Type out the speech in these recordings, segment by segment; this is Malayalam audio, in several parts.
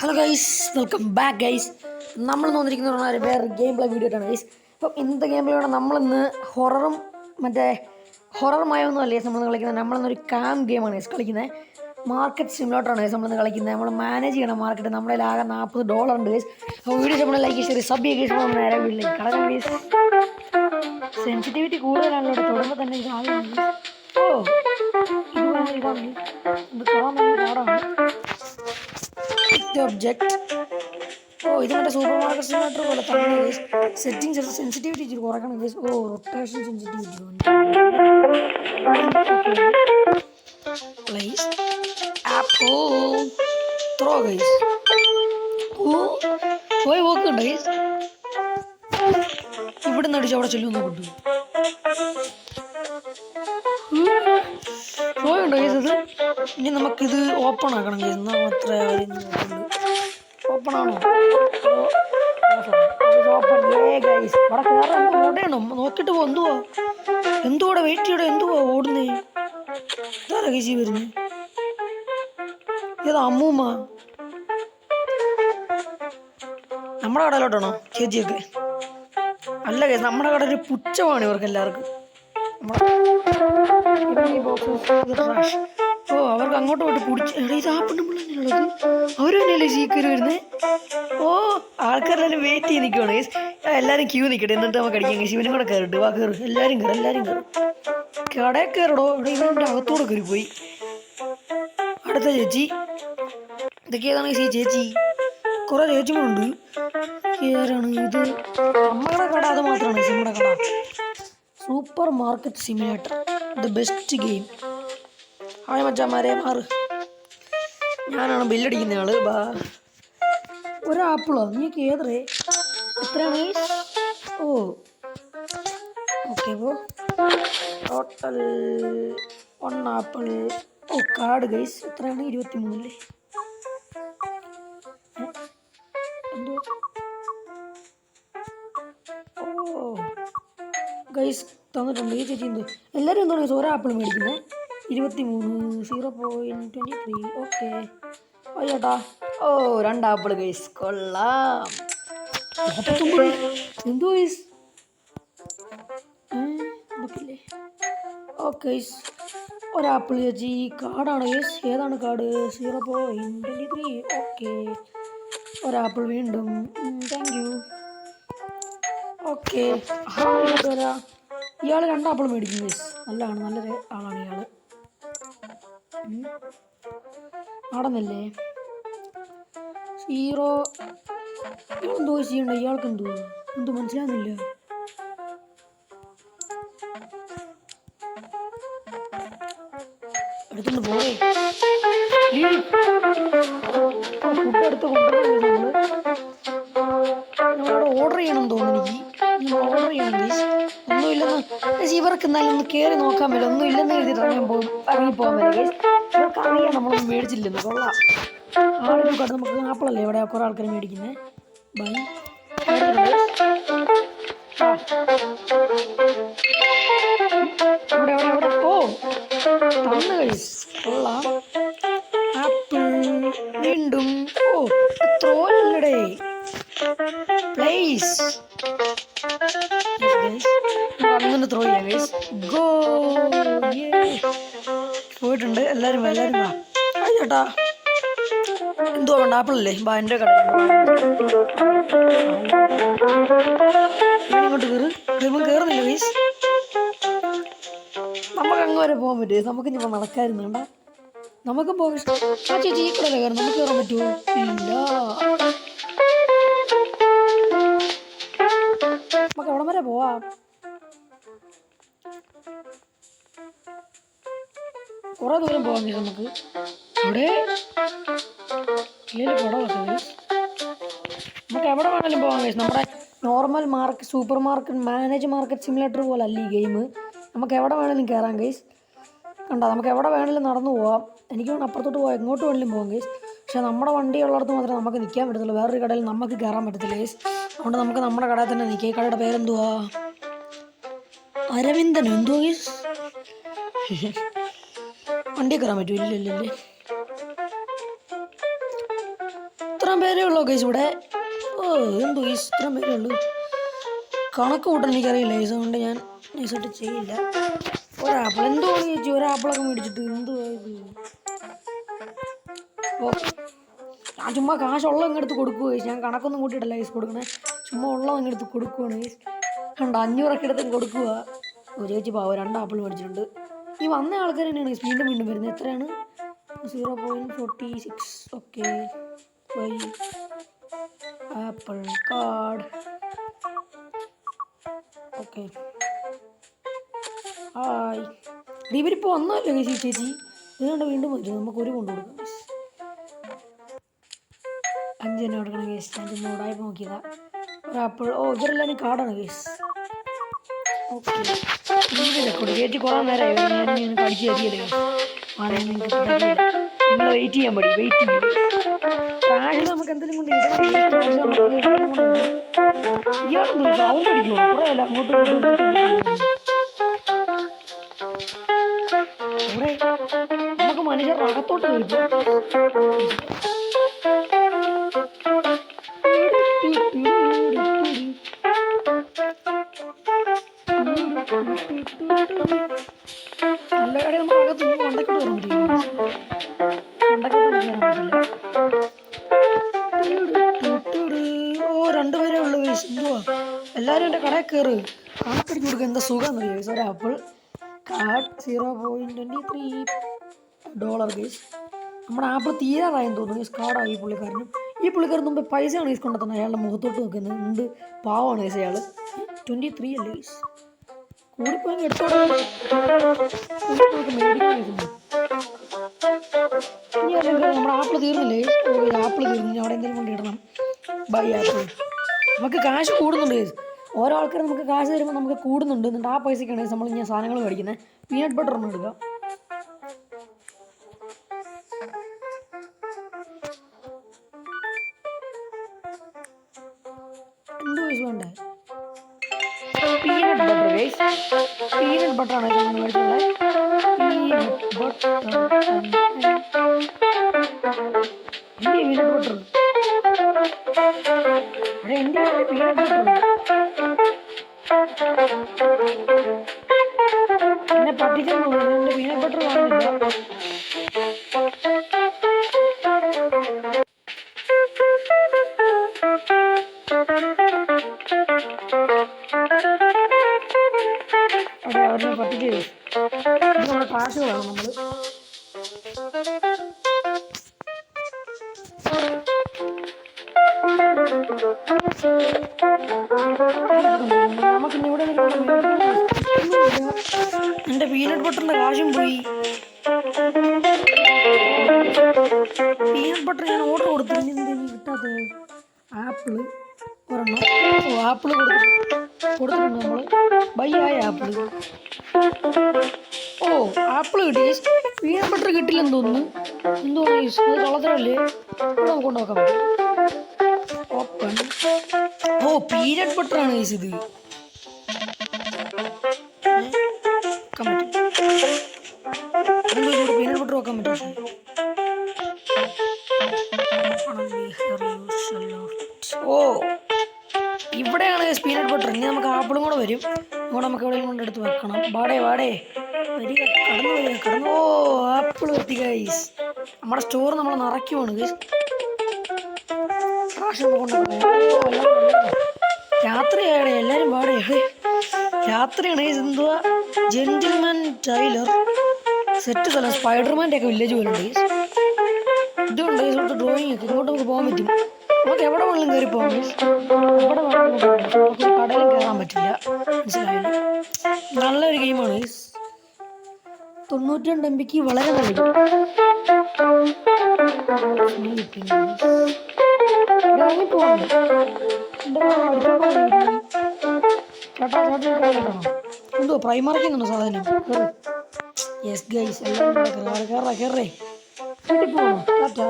Hello guys, welcome back guys. നമ്മൾ വന്നിരിക്കുന്ന വേറെ ഗെയിം പ്ലേ വീഡിയോ ആണ് ഗൈസ്. അപ്പം ഇന്നത്തെ ഗെയിം പ്ലേ നമ്മളിന്ന് ഹൊററുമായൊന്നും അല്ലേ നമ്മളിന്ന് കളിക്കുന്നത്. നമ്മളിന്നൊരു കാം ഗെയിമാണ് ഗൈസ് കളിക്കുന്നത്. മാർക്കറ്റ് സിമുലേറ്ററാണ് ഗൈസ് നമ്മളിന്ന് കളിക്കുന്നത്. നമ്മൾ മാനേജ് ചെയ്യണം മാർക്കറ്റ്. നമ്മുടെ ആകെ $40 ഉണ്ട് ഗൈസ്. അപ്പോൾ വീഡിയോ നമ്മൾ ലൈക്ക് ചെയ്ത് സബ് ചെയ്യുക ഗൈസ്. നമ്മൾ നേരെ വീട്ടിലേക്ക് കടക്കാം ഗൈസ്. സെൻസിറ്റിവിറ്റി കൂടുതലാണല്ലോ ഇവിടെ തുടങ്ങുമ്പോൾ തന്നെ. ഇത് തുറന്ന് പാടാണ്. ഒബ്ജക്റ്റ് ഇത് മറ്റേ സൂപ്പർ മാർക്കറ്റ് സിമുലേറ്റർ പോലെ തന്നെ സെറ്റിംഗ് സെൻസിറ്റിവിറ്റി ഇച്ചിരി കുറയ്ക്കണം guys. Rotation sensitivity place apple throw guys. പോയി നോക്കുന്നുണ്ട് ഗൈസ്. ഇവിടെ നിന്ന് അടിച്ച് അവിടെ ചെല്ലുമെന്ന് കൊണ്ടു പോയുണ്ടോ ഗൈസ്. ഇത് ഇനി നമുക്കിത് ഓപ്പൺ ആക്കണം ഗൈസ്. അത്ര ഓപ്പൺ ആണോ? Open guys. ഇവിടെ കയറാൻ ഓടണോ? നോക്കിയിട്ട് പോ. എന്തുവാടെ വെയിറ്റ് ചെയ്യടോ. എന്തുവാ ഓടുന്നേ? ഇതാരാ ഗൈസ് വരുന്നേ? ഏതാ അമ്മൂമ്മ? നമ്മുടെ കടയിലോട്ടാണോ ചേച്ചിയൊക്കെ? അല്ല ഗൈസ്, നമ്മുടെ കട ഒരു പുച്ഛമാണ് ഇവർക്ക് എല്ലാവർക്കും. അവർക്ക് അങ്ങോട്ട് പോയിട്ട് കുടിച്ച് ഇത് ആ പെണ്ണുള്ളത്. അവർ തന്നെയല്ലേ സീക്കർ വരുന്നത്. ആൾക്കാരെല്ലാവരും വെയിറ്റ് ചെയ്ത് നിൽക്കുകയാണ് ഗൈസ്. എല്ലാവരും ക്യൂ നിൽക്കട്ടെ, എന്നിട്ട് നമുക്ക് അടിക്കാം ഗൈസ്. ഇവനും കൂടെ കയറിട്ട് വാ, കയറും. എല്ലാവരും കയറും. കടയിൽ കയറടോ. ഇവിടെ ഇവൻ്റെ അകത്തോടെ കയറി പോയി. അടുത്ത ചേച്ചി. ഇതൊക്കെ ഏതാണ് ഗൈസ് ഈ ചേച്ചി? കുറേ ചേച്ചിമാരുണ്ട്. ആരാണ് ഇത്? നമ്മുടെ കട അത് മാത്രമാണ് നമ്മുടെ കട. Super market simulator, the best game. Hi മച്ചാമാരെ, മാറ്. ഞാനാണ് ബില്ലടിക്കുന്ന ആള്. ഒരാപ്പിളോ? നീക്ക് ഏതറേ? എത്രയാണ്? Okay bro. Total 1 apple. Card guys. എത്രയാണ്? 23 എന്തോ. ഗൈസ് തന്നിട്ടുണ്ട്. ഈ ചേച്ചി എന്തോ എല്ലാവരും എന്തോ ഗൈസ് ഒരാപ്പിൾ മേടിക്കുന്നത്. 23 0.23. ഓക്കെ അയ്യോട്ടാ. 2 apple guys. കൊള്ളാം. എന്തോ ഗൈസ് നോക്കില്ലേ? ഓക്കെ ഗൈസ്, ഒരാപ്പിൾ ചേച്ചി. കാർഡാണ് ഗൈസ്. ഏതാണ് കാർഡ്? 0.23. ഓക്കെ, ഒരാപ്പിൾ വീണ്ടും. Thank you. ഓക്കെ, ഇയാൾ 2 ആപ്പിൾ മേടിക്കും ഗൈസ്. നല്ലൊരു ആളാണ് ഇയാൾ. നടന്നല്ലേ 0. എന്തോ ചെയ്യണ്ട ഇയാൾക്ക്? എന്തോ മനസ്സിലാകുന്നില്ല. എടുത്തോണ്ട് പോയി ഫുഡ് എടുത്ത് കൊണ്ടുവരുന്നത്. നമ്മളവിടെ ഓർഡർ ചെയ്യണം തോന്നുന്നു. എനിക്ക് ഓർഡർ ചെയ്യണം ഗൈസ്. ഒന്നുമില്ലെന്ന് ഇവർക്ക് എന്നാലും ഒന്ന് കയറി നോക്കാൻ പറ്റില്ല. ഒന്നുമില്ലെന്ന് എഴുതിയിട്ട് ഇറങ്ങിപ്പോകാൻ പറ്റില്ല ഗൈസ്. ഇവർക്ക് അറിയാം നമ്മളൊന്നും മേടിച്ചില്ലെന്ന്. കൊള്ളാം. ആളുകൾ കണ്ട് നമുക്ക് ആപ്പിളല്ലേ ഇവിടെ കുറേ ആൾക്കാർ മേടിക്കുന്നത്. ബൈ. ഇവിടെ തന്നു ഗൈസ്. കൊള്ളാം. ആപ്പിൾ വീണ്ടും. ത്രോയില്ലടേ പ്ലേസ്. അങ്ങനെ ത്രോ ചെയ്യാം ഗൈസ്. ഗോ. പോയിട്ടുണ്ട്. എല്ലാവരും വാ. ചേട്ടാ എന്തോ വേണ്ട? ആപ്പിളല്ലേ? എൻ്റെ കട. ഇങ്ങോട്ട് കയറുന്നില്ല ഗൈസ്. നമുക്ക് അങ്ങ് വരെ പോകാൻ പറ്റുമോ? നമുക്ക് ഇനി നടക്കായിരുന്നു വേണ്ട. നമുക്കും പോകാൻ ഇഷ്ടം. ആ ചേച്ചി ഈ കടയിലെ കയറും. നമുക്ക് കയറാൻ പറ്റുമോ? ഇല്ല. നമുക്ക് എവിടം വരെ പോവാം? കുറെ ദൂരം പോകാൻ പറ്റും നമുക്ക്. ഇവിടെ നമുക്ക് എവിടെ വേണമെങ്കിലും പോകാൻ കഴിയും. നമ്മുടെ normal super market market simulator പോലെ അല്ല ഈ ഗെയിം. നമുക്ക് എവിടെ വേണമെങ്കിലും കയറാം ഗൈസ്. കണ്ടോ? നമുക്ക് എവിടെ വേണമെങ്കിലും നടന്നു പോവാം. എനിക്ക് വേണം അപ്പുറത്തോട്ട് പോകാം, എങ്ങോട്ട് വേണമെങ്കിലും പോകാം ഗൈസ്. പക്ഷേ നമ്മുടെ വണ്ടി ഉള്ളിടത്ത് മാത്രമേ നമുക്ക് നിൽക്കാൻ പറ്റത്തുള്ളൂ. വേറൊരു കടയിൽ നമുക്ക് കയറാൻ പറ്റത്തില്ല ഗൈസ്. അതുകൊണ്ട് നമുക്ക് നമ്മുടെ കടയിൽ തന്നെ നിൽക്കാം. ഈ കടയുടെ പേരെന്തുവാ? അരവിന്ദനോ എന്തോ ഗൈസ്. വണ്ടി കയറാൻ പറ്റുമോ? ഇല്ലല്ലേ. ഇത്രയും പേരേ ഉള്ളൂ ഗൈസ് ഇവിടെ. ഓ എന്തോ ഗൈസ് ഇത്രയും പേരേ ഉള്ളൂ. കണക്ക് കൂട്ടാൻ എനിക്കറിയില്ല ഗൈസ്, അതുകൊണ്ട് ഞാൻ നൈസായിട്ട് ചെയ്യില്ല. ഒരാപ്പിൾ എന്തോ ചേച്ചി, ഒരാപ്പിളൊക്കെ മേടിച്ചിട്ട് എന്തോ ഇത്. ഓ ഞാൻ ചുമ്മാ കാശുള്ള അങ്ങെടുത്ത് കൊടുക്കുക ഗൈസ്. ഞാൻ കണക്കൊന്നും കൂട്ടിയിട്ടല്ല ഗൈസ് കൊടുക്കണേ, ചുമ്മാ ഉള്ള അങ്ങെടുത്ത് കൊടുക്കുവാണ് ഗൈസ്. കണ്ട 500 എടുത്ത് കൊടുക്കുക. ഓ ചേച്ചി പാവം 2 ആപ്പിൾ മേടിച്ചിട്ടുണ്ട്. ഈ വന്ന ആൾക്കാർ തന്നെയാണ് വീണ്ടും വീണ്ടും വരുന്നത്. എത്രയാണ്? 0.46. Okay buy apple card. Okay hi. ഇവരിപ്പോൾ വന്നല്ലോ ഗൈസ്. ഈ ചേച്ചി ഇതുകൊണ്ട് വീണ്ടും വരും. നമുക്ക് ഒരു കൊണ്ട് കൊടുക്കാം ഗൈസ്. 5 തന്നെ കൊടുക്കണം ഗൈസ്. ഞാൻ ചുമ്മാ ഉടായ്പ നോക്കിയതാ. ഒരാപ്പിൾ. ഓ ഇവരെല്ലാവരും കാർഡാണ് ഗൈസ്. ഓക്കെ ചേച്ചി കുറേ നേരമായി ഞാൻ കടിച്ച് കയറിയല്ലേ. നിങ്ങൾ വെയിറ്റ് ചെയ്യാൻ പറ്റി. വെയിറ്റ് ചെയ്യും. കാശ് നമുക്ക് എന്തെങ്കിലും കൊണ്ട് ഇയാളൊന്നും സൗണ്ട് അടിക്കുമോ? കുറേ അല്ല അങ്ങോട്ടും ഇവിടെ നമുക്ക് മനുഷ്യർ അകത്തോട്ട് വരുമ്പോൾ നല്ല കാര്യം നമുക്ക് അകത്ത് കൊണ്ടൊക്കെ വരാൻ പറ്റില്ല. ഓ 2 പേരേ ഉള്ളൂ ഗൈസ്. എന്തുവാ എല്ലാവരും എൻ്റെ കടയിൽ കയറ്. കണക്കടിച്ച് കൊടുക്കുക എന്താ സുഖം എന്നറിയോ ഗൈസ്. ഒരാപ്പിൾ കാർഡ് $0.23 ഗൈസ്. നമ്മുടെ ആപ്പിൾ തീരാറായെന്ന് തോന്നുന്നു ഗൈസ്. കാർഡായി പുള്ളിക്കാരനും. ഈ പുള്ളിക്കാരൻ മുമ്പ് പൈസയാണ് ഗൈസ് കൊണ്ടെത്തുന്നത്. അയാളുടെ മുഖത്തോട്ട് നോക്കുന്നത് എന്ത് പാവമാണ് ഗൈസ് അയാൾ. 23 അല്ലേ ഗൈസ്. കൂടിപ്പോയി എടുത്തോടെ ഇനി അല്ലെങ്കിൽ നമ്മുടെ ആപ്പിൾ തീർന്നില്ലേ? ആപ്പിൾ തീർന്നു. അവിടെ എന്തെങ്കിലും കൊണ്ട് ഇടണം. Buy apple. നമുക്ക് കാശ് കൂടുന്നുണ്ട് ഗൈസ്. ഓരോ ആൾക്കാരും നമുക്ക് കാശ് തരുമ്പോൾ നമുക്ക് കൂടുന്നുണ്ട്. എന്നിട്ട് ആ പൈസക്കാണ് നമ്മൾ ഇങ്ങനെ സാധനങ്ങൾ മേടിക്കുന്നത്. പീനട്ട് ബട്ടർ ഒന്നും എടുക്കുക. എന്തോ ഗൈസ് വേണ്ടേ? Peanut butter guys. പീനട്ട് ബട്ടറാണ് നമ്മൾ മേടിച്ചുള്ളത്. Peanut butter. എന്ത് പീനട്ട് ബട്ടർ? അവിടെ എന്ത് പീനട്ട് ബട്ടർ? എന്നെ പറ്റിച്ചെന്ന് തോന്നുന്നു. എൻ്റെ പീനട്ട് ബട്ടർ കാണുന്നില്ല. അവിടെ അവരെ പറ്റിച്ച് ഇത് നമ്മുടെ കാശുകളാണ്. നമ്മൾ നമുക്കിന്ന് ഇവിടെ എൻ്റെ പീനട്ട് ബട്ടറിൻ്റെ കാശും പോയി. പീനട്ട് ബട്ടർ ഞാൻ ഓർഡർ കൊടുത്തു. ഇനി എന്തെങ്കിലും കിട്ടാത്തത്? ആപ്പിള് ഒരെണ്ണം. ഓ ആപ്പിള് കൊടുത്തിട്ടുണ്ട് നമ്മൾ. ബൈ ആയ ആപ്പിള്. ഓ ആപ്പിള് കിട്ടി. പീനട്ട് ബട്ടർ കിട്ടില്ലെന്ന് തോന്നുന്നു. എന്തുവാണ് അത് കള്ളത്തരല്ലേ? നമുക്ക് കൊണ്ടുനോക്കാൻ പറ്റും. ഓപ്പൺ. ഓ പീനട്ട് ബട്ടറാണ് ഗൈസ് ഇത്. പീനട്ട് ബട്ടർ വെക്കാൻ പറ്റും. ഓ ഇവിടെയാണ് പീനട്ട് ബട്ടർ. ഇനി നമുക്ക് ആപ്പിളും കൂടെ വരും. ഇവിടെ നമുക്ക് എവിടെയും കൊണ്ടെടുത്ത് വെക്കണം. വാടേ വരിക. കടന്നു. ഓ ആപ്പിൾ എത്തി ഗൈസ്. നമ്മുടെ സ്റ്റോർ നമ്മൾ നിറയ്ക്കുവാണ് ഗൈസ്. കാശ് കൊണ്ടുപോകാം. രാത്രിയായടെ എല്ലാവരും വാടേ. രാത്രിയാണ് ഗൈസ്. എന്തുവാ ജെന്റിൽമാൻ ടൈലർ സെറ്റ് സ്ഥലം. സ്പൈഡർമാൻ്റെ ഒക്കെ വില്ലേജ് പോലെ ഉണ്ട് ഗൈസ്. ഇതുണ്ട് ഗൈസ്. ഇവിടുത്തെ ഡ്രോയിങ് ഒക്കെ. ഇങ്ങോട്ട് നമുക്ക് പോകാൻ പറ്റും. നമുക്ക് എവിടെ വെള്ളം കയറി പോകാം ഗൈസ്. എവിടെ വെള്ളം നമുക്ക് കടലും കയറാൻ പറ്റില്ല. മനസ്സിലായില്ല. നല്ലൊരു ഗെയിമാണ് ഗൈസ്. 92 MB വളരെ നല്ല ഗെയിം. ഇറങ്ങിപ്പോകുന്നു. എന്തോ പ്രൈമറിക്കുന്നുണ്ടോ സാധനം? Yes guys. എല്ലാം കയറേ പോകണം. ടാറ്റാ.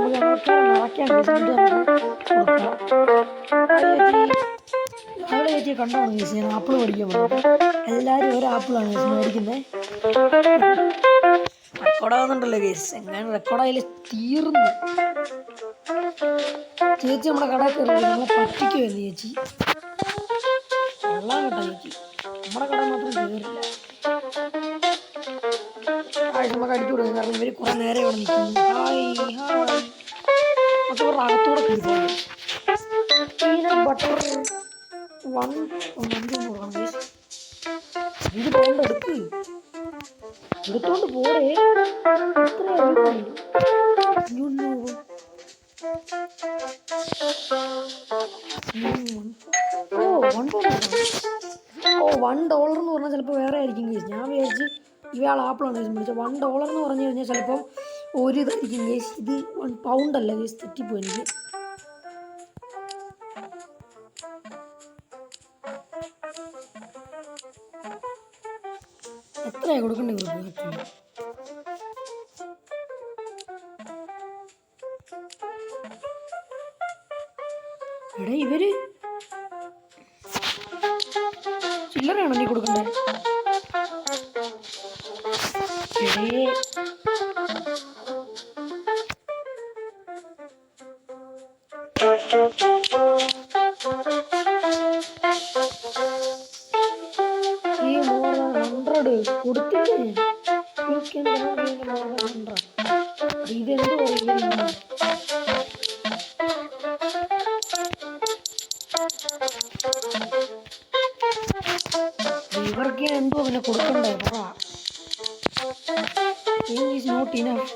നമുക്ക് നിറയ്ക്കാൻ രാവിലെ ചേച്ചി കണ്ടാണ് ഗൈസ്. ഞാൻ ആപ്പിൾ മേടിക്കാൻ പോകുന്നത്. എല്ലാവരും ഒരു ആപ്പിളാണ് ഗൈസ് മേടിക്കുന്നത്. റെക്കോർഡാകുന്നുണ്ടല്ലോ കേസ് എങ്ങനെ റെക്കോർഡായാലും തീർന്നു. ചേച്ചി നമ്മുടെ കടയിൽ കയറി നമ്മളെ പറ്റിക്കുമായിരുന്നു ചേച്ചി. കൊള്ളാൻ കേട്ടോ ചേച്ചി, നമ്മുടെ കട മാത്രം കയറില്ല. നമുക്ക് അടിച്ചു കൊടുക്കും, കാരണം ഇവർ കുറെ നേരം ഇവിടെ നിൽക്കുന്നു. ഹായ് ഹായ് നമുക്ക് ഇവരുടെ അകത്തൂടെ കയറി പോകും. ബട്ടർ വണ്ടി കൊടുക്കണം കേസ്. ഇത് പോകണ്ട, എടുത്തോണ്ട് പോരേ. $1 എന്ന് പറഞ്ഞാൽ ചിലപ്പോൾ വേറെ ആയിരിക്കും കേസ്. ഞാൻ വിചാരിച്ച് ഇയാൾ ആപ്പിളാണ് കേസ് വിളിച്ചത്. $1 എന്ന് പറഞ്ഞു കഴിഞ്ഞാൽ ചിലപ്പം ഒരു ഇതായിരിക്കും കേസ്. ഇത് £1 അല്ല കേസ്, തെറ്റിപ്പോയി എനിക്ക്. എത്രയാണ് കൊടുക്കണ്ടേ ഇവർക്ക്? എടാ ഇവര് ചില്ലറയാണോ നീ കൊടുക്കണ്ടേ? കൊടുത്തില്ലേ ഇതെന്തോ ഇവർക്ക് എന്തോ പിന്നെ കൊടുക്കണ്ടേ? Not enough.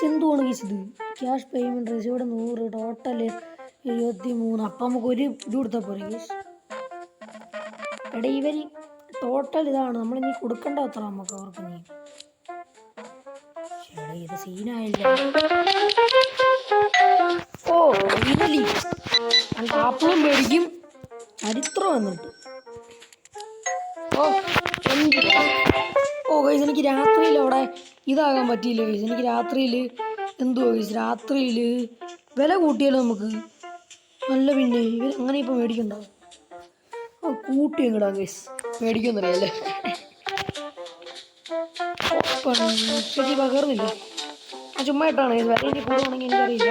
എന്തുവാണ് കേസ് ഇത്? Cash payment received 100, total 73. അപ്പം നമുക്ക് ഒരു ഇത് കൊടുത്താൽ പോരെ കേസ്? എടാ ഇവര് ടോട്ടൽ ഇതാണ്, നമ്മളിനി കൊടുക്കണ്ട അത്ര നമുക്ക് അവർക്ക്. നീ എടാ ഇത് സീനായില്ല. ഓ ഇന്നലി ആപ്പിളും മേടിക്കും ചരിത്രം വന്നിട്ട്. ഓ ഗൈസ് എനിക്ക് രാത്രിയിൽ അവിടെ ഇതാകാൻ പറ്റിയില്ല ഗൈസ്. എനിക്ക് രാത്രിയിൽ എന്തുവാ ഗൈസ്, രാത്രിയിൽ വില കൂട്ടിയാലോ നമുക്ക് നല്ല. പിന്നെ ഇവർ അങ്ങനെ ഇപ്പം മേടിക്കണ്ടോ? കൂട്ടി എങ്ങടാ ഗൈസ്, മേടിക്കുമെന്നറിയാല്ലേ. ചേച്ചി പകർന്നില്ല, ആ ചുമ്മാ ഇട്ടാണ് ഗൈസ്. വില ഇനി കൂടുവാണെങ്കിൽ എനിക്കറിയില്ല.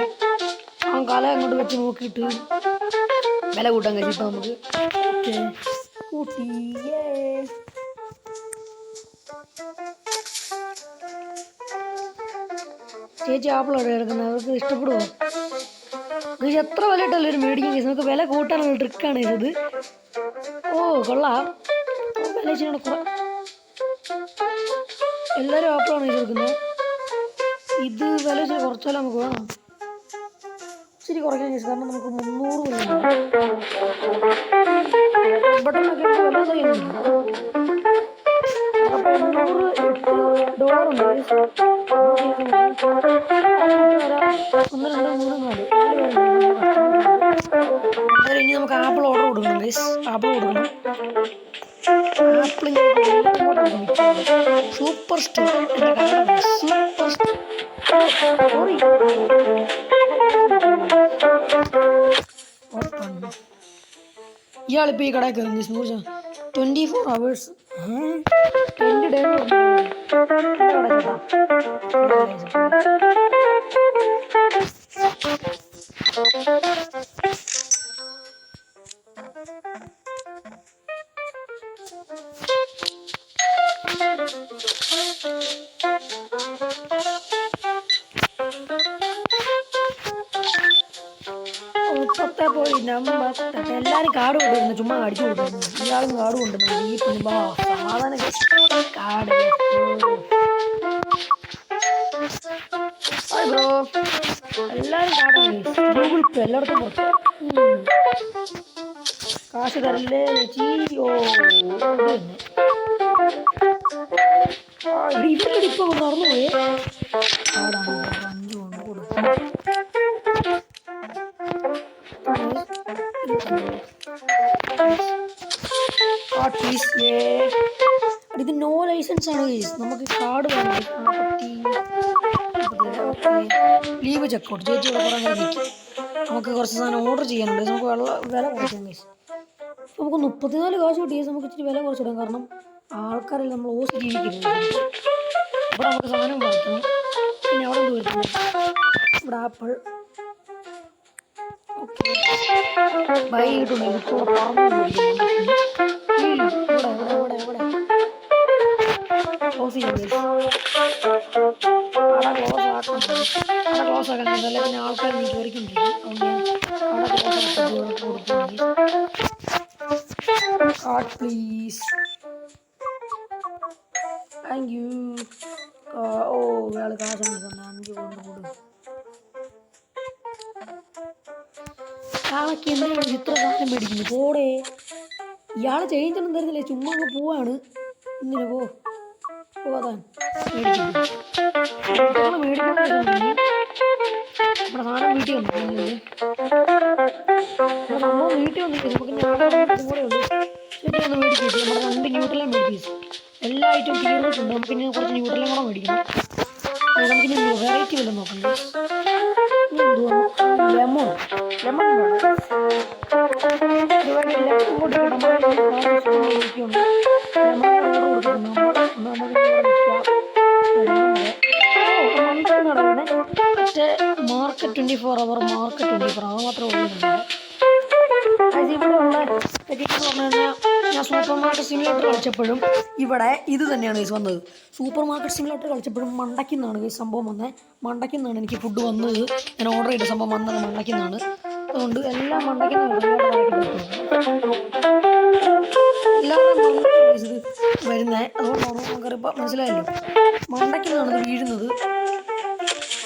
ആ കല അങ്ങോട്ട് വെച്ച് നോക്കിയിട്ട് വില കൂട്ടാൻ കഴിയും ഇപ്പം നമുക്ക്. ഓക്കെ കൂട്ടി. ചേച്ചി ആപ്പിളോടെ കിടക്കുന്നത്, അവർക്ക് ഇഷ്ടപ്പെടുമോ ഗൈസ്? എത്ര വില ഇട്ടല്ലോ ഒരു മേടിക്കും ഗൈസ്. നമുക്ക് വില കൂട്ടാനുള്ള ട്രിക്കാണ് ഇത്. ഓ കൊള്ളാം, വില ചെയ്യണം. എല്ലാവരും ആപ്പിളാണ് ഇത് കൊടുക്കുന്നത്. ഇത് വില ചെയ്ത് കുറച്ചാലും നമുക്ക് വേണം, ഇച്ചിരി കുറയ്ക്കാൻ ഗൈസ്. കാരണം നമുക്ക് 300 ബട്ടണൊക്കെ വില ചെയ്യുന്നുണ്ട്. അപ്പോൾ $8 ഉണ്ട് ഗൈസ്. 1 2 3 4 ഇനി നമുക്ക് ആപ്പിൾ ഓർഡർ കൊടുക്കണം ഗൈസ്. ആപ്പിൾ കൊടുക്കണം. Apple super store, super store. ഇയാളിപ്പോൾ ഈ കടയിൽ കയറി 24 hours 20 days. എല്ലാരും കാട് കൊണ്ടുവരുന്നു, ചുമ്മാ അടിച്ചു കൊടുക്കുന്നു. ഇയാളും കാട് കൊണ്ടുവന്നു. ഈ കുടുംബ സമാധാനം കാട്. ബ്രോ എല്ലാരും കാടാണ്. ഗൂഗിൾ പേ എല്ലായിടത്തും പുറത്ത്. കാശ് തരല്ലേ ചീയോ. ഇപ്പൊ മറന്നുപോയേ. കാടാണ് 5 കൊണ്ട് കൊടുക്കും. ഇത് നോ ലൈസൻസ് ആണ് ഗൈസ്. നമുക്ക് കാർഡ് വേണം. ലീവ് ചെക്കൗട്ട് ചേച്ചി ഇവിടെ കുറേ നിൽക്കും. നമുക്ക് കുറച്ച് സാധനം ഓർഡർ ചെയ്യാനുണ്ട്. നമുക്ക് വില കുറയ്ക്കാം ഗൈസ്. നമുക്ക് 34 കാശ് കിട്ടിയ നമുക്ക് ഇച്ചിരി വില കുറച്ചിടാം. കാരണം ആൾക്കാരെല്ലാം നമ്മൾ ഓസ് ജീവിക്കുന്നത്. ഇവിടെ നമുക്ക് സാധനം വാങ്ങിക്കണം. പിന്നെ അവിടെ എന്ത് വരുത്തുന്നു? ഇവിടെ ആപ്പിൾ. ഓക്കെ, ബൈ കിട്ടുന്നു. ഇപ്പോൾ പറന്നു ഇവിടെ ഇവിടെ ഇവിടെ ഇവിടെ ക്ലോസ് ചെയ്യാം. അവിടെ ക്ലോസ് ആക്കാൻ അല്ല, പിന്നെ ആൾക്കാർ നീ കയറിക്കൊണ്ടിരിക്കും. അതുകൊണ്ട് അവിടെ close card please. Thank you. ഓ ഇയാൾ കാശാണ് തന്നെ 5 കൊണ്ട് കൂടും. ആളൊക്കെ എന്തിനാണ് ഇത്ര സാധനം മേടിക്കുന്നു? പോടെ, ഇയാൾ ചേഞ്ച് ഒന്നും തരുന്നില്ലേ, ചുമ്മാ അങ്ങ് പോവാണ്. എന്തിനു പോവാതാൻ മേടിക്കുന്നു. നമ്മുടെ സാധനം വീട്ടിൽ വന്നിട്ടില്ലേ? സംഭവം വീട്ടിൽ വന്നിട്ട് നമുക്ക് കൂടെ ഉണ്ട്. വീട്ടിൽ ഒന്ന് മേടിച്ചു. നമ്മുടെ 2 ന്യൂട്രലും മേടിച്ചു. എല്ലാ ഐറ്റവും തീർന്നിട്ടുണ്ട്. നമുക്കിനി കുറച്ച് ന്യൂട്രലും കൂടെ മേടിക്കണം. നമുക്കിനി വെറൈറ്റി വല്ലതും നോക്കണ്ടേ? ലെമൺ ലെമൺ മറ്റേ മാർക്കറ്റ് 24 അവർ മാർക്കറ്റ് 24 അവർ മാത്രമേ ഉള്ളൂ. ഞാൻ സൂപ്പർ മാർക്കറ്റ് സിമുലേറ്റർ കളിച്ചപ്പോഴും ഇവിടെ ഇത് തന്നെയാണ് ഗൈസ് വന്നത്. സൂപ്പർ മാർക്കറ്റ് സിമുലേറ്റർ കളിച്ചപ്പോഴും മണ്ടയ്ക്കുന്നാണ് ഗൈസ് സംഭവം വന്നത്. മണ്ടയ്ക്കുന്നാണ് എനിക്ക് ഫുഡ് വന്നത്. ഞാൻ ഓർഡർ ചെയ്ത സംഭവം വന്നത് മണ്ടയ്ക്കുന്നാണ്. അതുകൊണ്ട് എല്ലാം മണ്ടയ്ക്കുന്നാണ് എല്ലാവരും വരുന്നത്. അതുകൊണ്ടാണ് നമുക്കറിയിപ്പോൾ മനസ്സിലായല്ലോ, മണ്ടയ്ക്കുന്നാണ് ഇത് വീഴുന്നത്.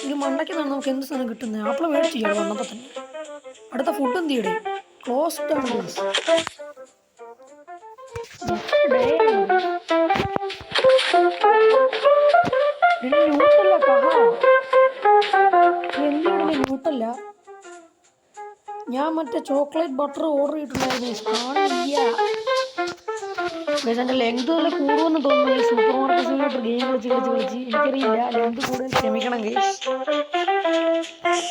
ഇത് മണ്ടയ്ക്കുന്നാണ് നമുക്ക് എന്ത് സാധനം കിട്ടുന്നത്. ആപ്പിൾ മേടിച്ചില്ല വന്നപ്പോൾ തന്നെ. അടുത്ത ഫുഡ് എന്ത് ചെയ്യടേ? ക്ലോസ്ഡ് ആണ് ഗൈസ്. ന്യൂട്ടല്ല എന്താണ് ന്യൂട്ടല്ല? ഞാൻ മറ്റേ ചോക്ലേറ്റ് ബട്ടർ ഓർഡർ ചെയ്തിട്ടുണ്ടായിരുന്നു. കാണില്ല ഗൈസ്. എൻ്റെ ലെങ്ത് നല്ല കൂടുമെന്ന് തോന്നുന്നു. സൂപ്പർ മാർക്കറ്റ് സിമുലേറ്റർ ഗെയിം കളിച്ച് എനിക്കറിയില്ല. ലെങ്ത് കൂടുതൽ ക്ഷമിക്കണം ഗൈസ്.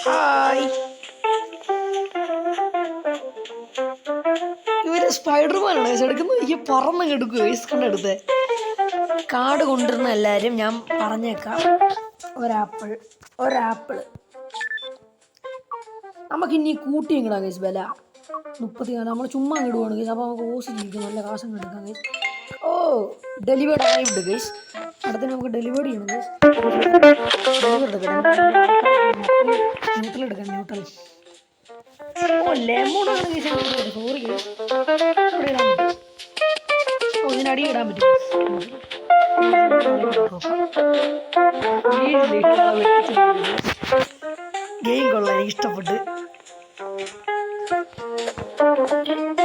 ഹായ്, ഇവര് സ്പൈഡർമാനാണ് ഗൈസ് എടുക്കുന്നത്. എനിക്ക് പറന്നങ്ങ് എടുക്കുക ഗൈസ്. കണ്ടെടുത്തേ കാർഡ് കൊണ്ടുവരുന്ന എല്ലാവരും ഞാൻ പറഞ്ഞേക്കാം. ഒരാപ്പിള് നമുക്കിനി കൂട്ടി എങ്ങടാം ഗൈസ്. വില 34. നമ്മൾ ചുമ്മാ ഇടുവാണ് ഗൈസ്. അപ്പോൾ നമുക്ക് ഓസ് ജീവിക്കും, നല്ല കാശം എടുക്കാം ഗൈസ്. ഓ ഡെലിവേർഡ് ആയിട്ടുണ്ട് ഗൈസ്. അടുത്ത് നമുക്ക് ഡെലിവേർഡ് ചെയ്യണം ഗൈസ്. ഡെലിവേർഡ് ന്യൂട്രൽ എടുക്കാം. ന്യൂട്രൽ ഓ ലെമോണാണ് ഗൈസ്. Sorry guys. ഇവിടെ ഇടാൻ പറ്റും. ഓ ഇതിന് അടി ഇടാൻ പറ്റും. ഗെയിം കൊള്ളാം, എനിക്ക് ഇഷ്ടപ്പെട്ട്.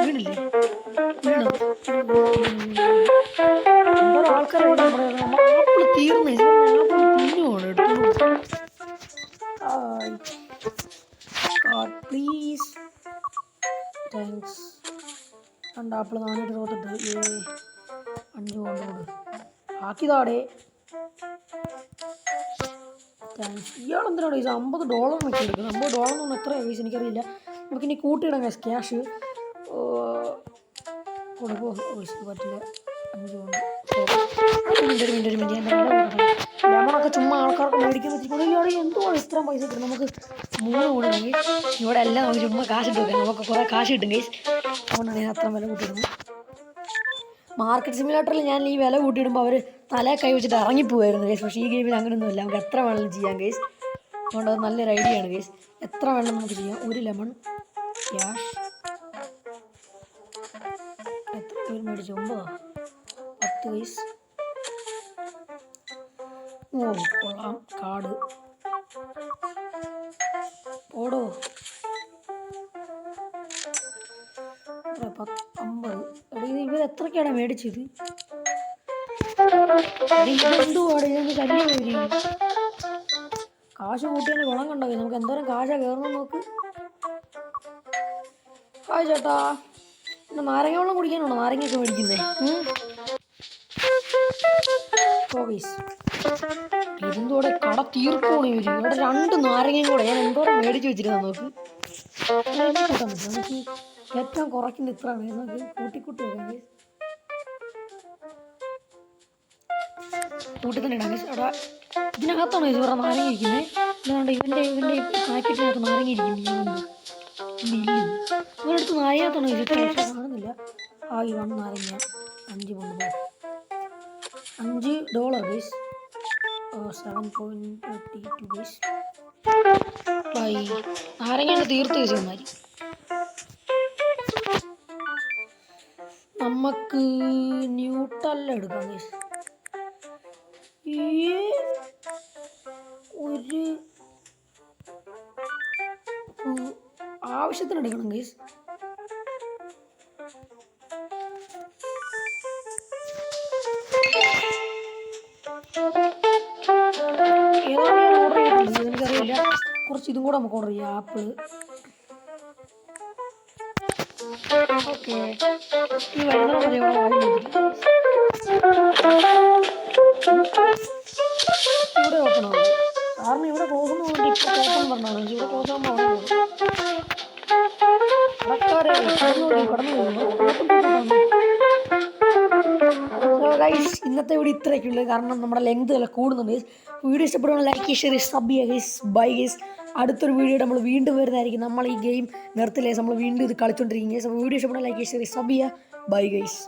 വീണില്ലേ? വീണോ? എന്തോ ആൾക്കാരെ ആപ്പിൾ തീർന്നു. ആപ്പിൾ തിന്നുവാണ്. എടുത്തു പ്ലീസ്. താങ്ക്സ്. 2 ആപ്പിൾ 428. 5 കൊണ്ടോട് ആക്കിയതാടെ. താങ്ക്സ്. ഇയാളെന്തിനാണ് ഗൈസ് $50 വെച്ച് എടുക്കുന്നത്? $50 എന്ന് പറഞ്ഞാൽ എത്രയാണ് ഗൈസ്? എനിക്കറിയില്ല. നമുക്കിനി കൂട്ടിയിടാം ഗൈസ് ക്യാഷ്. കൊടുക്കുമോ? പറ്റില്ല. 5 കൊണ്ട് ഒരു മിനിറ്റ് ലെമണൊക്കെ ചുമ്മാ ആൾക്കാർക്ക് മേടിക്കാൻ പറ്റിക്കൊണ്ട് ഇയാൾ എന്തുവാണ് ഇത്ര പൈസ കിട്ടും? നമുക്ക് 3 കൂടി ഗൈസ്. ഇവിടെ എല്ലാം നമുക്ക് ചുമ്മാ കാശ് ഇട്ട് വെക്കാം. നമുക്ക് കുറേ കാശ് കിട്ടും ഗൈസ്. അതുകൊണ്ടാണ് ഞാൻ അത്ര വില കൂട്ടിയിടുന്നത്. മാർക്കറ്റ് സിമുലേറ്ററിൽ ഞാൻ ഈ വില കൂട്ടിയിടുമ്പോൾ അവർ തലേ കൈ വെച്ചിട്ട് ഇറങ്ങിപ്പോവായിരുന്നു ഗൈസ്. പക്ഷേ ഈ ഗെയിമിൽ അങ്ങനെയൊന്നുമില്ല. നമുക്ക് എത്ര വേണമെങ്കിലും ചെയ്യാം ഗൈസ്. അതുകൊണ്ട് അത് നല്ലൊരു ഐഡിയ ആണ് ഗൈസ്. എത്ര വേണം നമുക്ക് ചെയ്യാം. 1 ലെമൺ ക്യാഷ് എത്ര പേര് മേടിച്ചു? 9 10 ഗൈസ്. ഓ കൊള്ളാം. കാർഡ് ഓടോ. 50. ഇത് ഇവർ എത്രയ്ക്കാണ് മേടിച്ചത്? ഇതെന്തുവാണ് ഇതൊന്ന് ശല്യം വരും. കാശ് കൂട്ടിയാൽ ഗുണം കണ്ടോ? നമുക്ക് എന്തോരം കാശാ കയറണം നോക്ക്. ഹായ് ചേട്ടാ, പിന്നെ നാരങ്ങ വെള്ളം കുടിക്കാനുണ്ടോ? നാരങ്ങയൊക്കെ മേടിക്കുന്നേ. ഇതെന്തോടെ കട തീർക്കോണി വരും. ഇവിടെ 2 നാരങ്ങയും കൂടെ ഞാൻ എന്തോരം മേടിച്ച് വെച്ചിരുന്ന നോക്ക്. നമുക്ക് ഏറ്റവും കുറയ്ക്കുന്ന ഇത്രയാണ് നമുക്ക് കൂട്ടിക്കൂട്ടി വെക്കാം ഗൈസ്. കൂട്ടി തന്നെ ഇടാം ഗൈസ്. അവിടെ ഇതിനകത്താണ് ഗൈസ് ഇവിടെ നാരങ്ങ ഇരിക്കുന്നത്. അതുകൊണ്ട് ഇവൻ്റെ പാക്കറ്റിനകത്ത് നാരങ്ങ ഇരിക്കുന്നു. ഇവരടുത്ത് നാരങ്ങത്താണ് ഗൈസ് ഇത്ര പക്ഷേ കാണുന്നില്ല. ആയി വൺ നാരങ്ങ $5 ഗൈസ്. 7.32 ഗൈസ്. ബൈ നാരങ്ങ തീർത്ത് ഗൈസ്. നമുക്ക് ന്യൂട്ടല്ല എടുക്കാം ഗൈസ്. ഒരു ആവശ്യത്തിന് എടുക്കണം ഗൈസ്. ഏതാണ് ഞാൻ ഓർഡർ ചെയ്തിട്ടുള്ളത് എനിക്കറിയില്ല. കുറച്ച് ഇതും കൂടെ നമുക്ക് ഓർഡർ ചെയ്യാം. ആപ്പിൾ. ഓക്കെ ഈ വരുന്ന വരെ ഇവിടെ ഇവിടെ ഓപ്പൺ ആവും. കാരണം ഇവിടെ പോകുന്ന വേണ്ടി ഇപ്പോൾ ഓപ്പൺ പറഞ്ഞാണ്. ഇവിടെ ക്ലോസ് ആകുമ്പോൾ കടക്കാരെ ഗൈസ് ഇന്നത്തെ വീഡിയോ ഇത്രയൊക്കെ ഉള്ളൂ. കാരണം നമ്മുടെ ലെങ്ത് എല്ലാം കൂടുന്നുണ്ട്. വീഡിയോ ഇഷ്ടപ്പെടുന്ന ലൈക്ക് ഷെയർ സബ് ചെയ്യുക ഗൈസ്. Bye guys. അടുത്തൊരു വീഡിയോ നമ്മൾ വീണ്ടും വരുന്നതായിരിക്കും. നമ്മൾ ഈ ഗെയിം നിർത്തില്ലേ, നമ്മൾ വീണ്ടും ഇത് കളിച്ചുകൊണ്ടിരിക്കും ഗൈസ്. അപ്പോൾ വീഡിയോ ഇഷ്ടപ്പെടുന്ന ലൈക്ക് ഷെയർ സബ് ചെയ്യുക. Bye guys.